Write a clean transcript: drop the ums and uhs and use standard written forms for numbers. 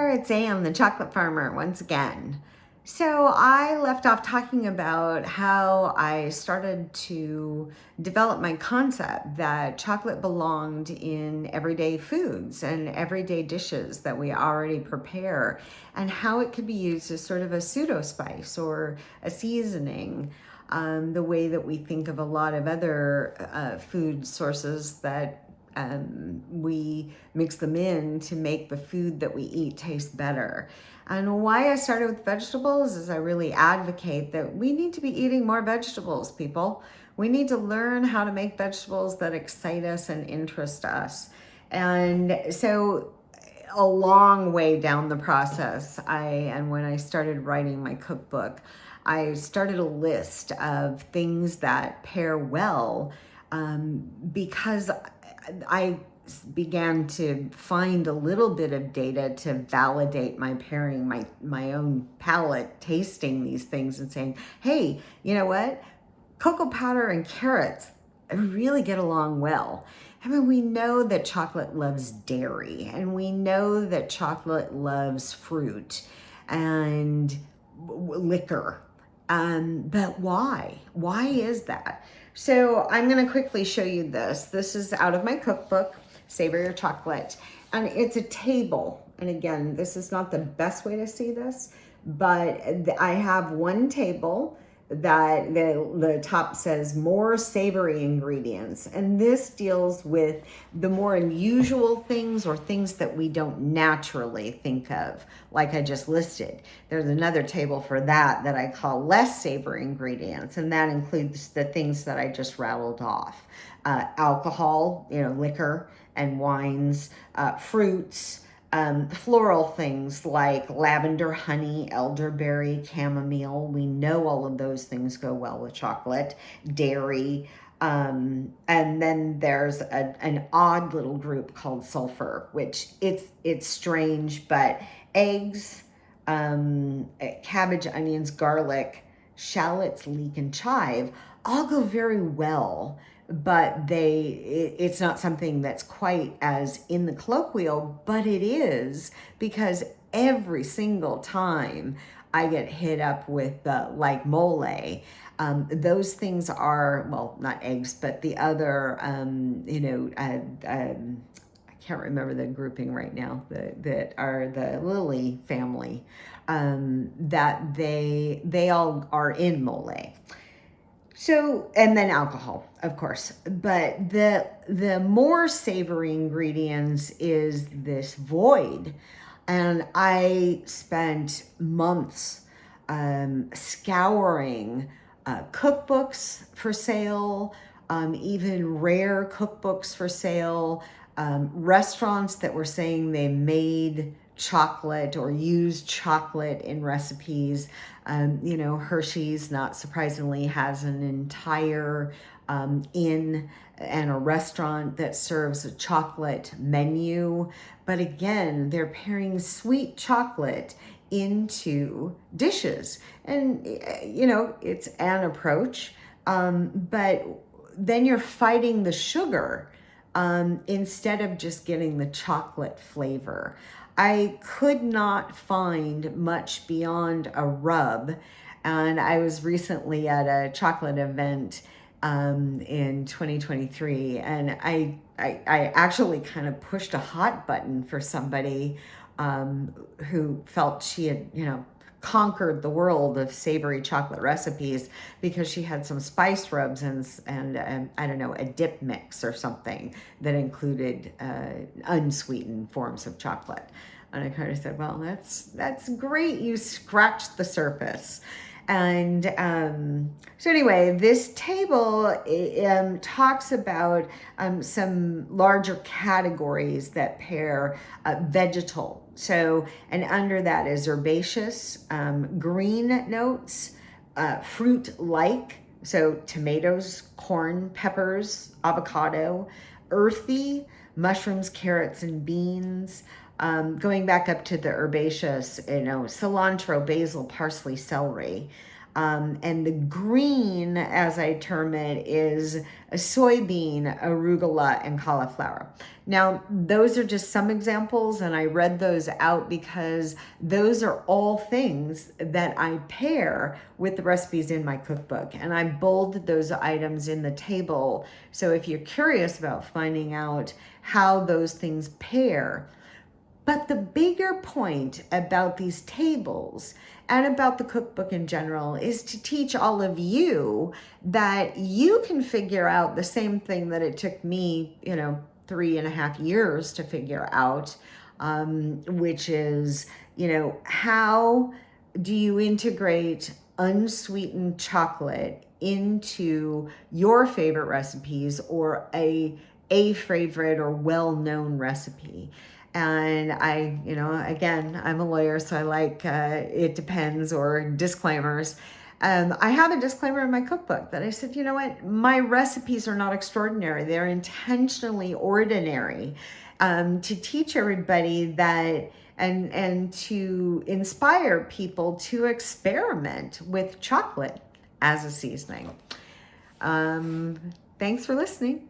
there, it's Anne, the chocolate farmer, once again. So I left off talking about how I started to develop my concept that chocolate belonged in everyday foods and everyday dishes that we already prepare, and how it could be used as sort of a pseudo spice or a seasoning, the way that we think of a lot of other food sources that we mix them in to make the food that we eat taste better. And why I started with vegetables is I really advocate that we need to be eating more vegetables, people. We need to learn how to make vegetables that excite us and interest us. And so a long way down the process, when I started writing my cookbook, I started a list of things that pair well, because I began to find a little bit of data to validate my pairing, my own palate, tasting these things and saying, hey, you know what? Cocoa powder and carrots really get along well. I mean, we know that chocolate loves dairy, and we know that chocolate loves fruit and liquor. But why? Why is that? So I'm going to quickly show you this. This is out of my cookbook, Savor Your Chocolate, and it's a table. And again, this is not the best way to see this, but I have one table that the top says more savory ingredients, and this deals with the more unusual things or things that we don't naturally think of, like I just listed. There's another table for that I call less savory ingredients, and that includes the things that I just rattled off. Alcohol, liquor and wines, fruits, floral things like lavender, honey, elderberry, chamomile. We know all of those things go well with chocolate. Dairy. And then there's an odd little group called sulfur, which it's strange, but eggs, cabbage, onions, garlic, shallots, leek, and chive all go very well, but it's not something that's quite as in the colloquial, but it is, because every single time I get hit up with like mole, those things are, well, not eggs, but the other, I can't remember the grouping right now, that are the lily family, that they all are in mole. So, and then alcohol, of course, but the more savory ingredients is this void. And I spent months scouring cookbooks for sale, even rare cookbooks for sale, restaurants that were saying they made chocolate or used chocolate in recipes. Hershey's, not surprisingly, has an entire inn and a restaurant that serves a chocolate menu. But again, they're pairing sweet chocolate into dishes. And, it's an approach, but then you're fighting the sugar instead of just getting the chocolate flavor. I could not find much beyond a rub, and I was recently at a chocolate event in 2023, and I actually kind of pushed a hot button for somebody who felt she had, conquered the world of savory chocolate recipes because she had some spice rubs and I don't know, a dip mix or something that included unsweetened forms of chocolate. And I kind of said, well, that's great. You scratched the surface. And so anyway, this table talks about some larger categories that pair vegetal. So, and under that is herbaceous, green notes, fruit-like, so tomatoes, corn, peppers, avocado, earthy, mushrooms, carrots, and beans. Going back up to the herbaceous, cilantro, basil, parsley, celery. And the green, as I term it, is a soybean, arugula, and cauliflower. Now, those are just some examples, and I read those out because those are all things that I pair with the recipes in my cookbook. And I bolded those items in the table. So if you're curious about finding out how those things pair, but the bigger point about these tables and about the cookbook in general is to teach all of you that you can figure out the same thing that it took me, 3.5 years to figure out, which is, how do you integrate unsweetened chocolate into your favorite recipes or a favorite or well-known recipe. And again, I'm a lawyer, so I like it depends or disclaimers. I have a disclaimer in my cookbook that I said, you know what, my recipes are not extraordinary. They're intentionally ordinary to teach everybody that and to inspire people to experiment with chocolate as a seasoning. Thanks for listening.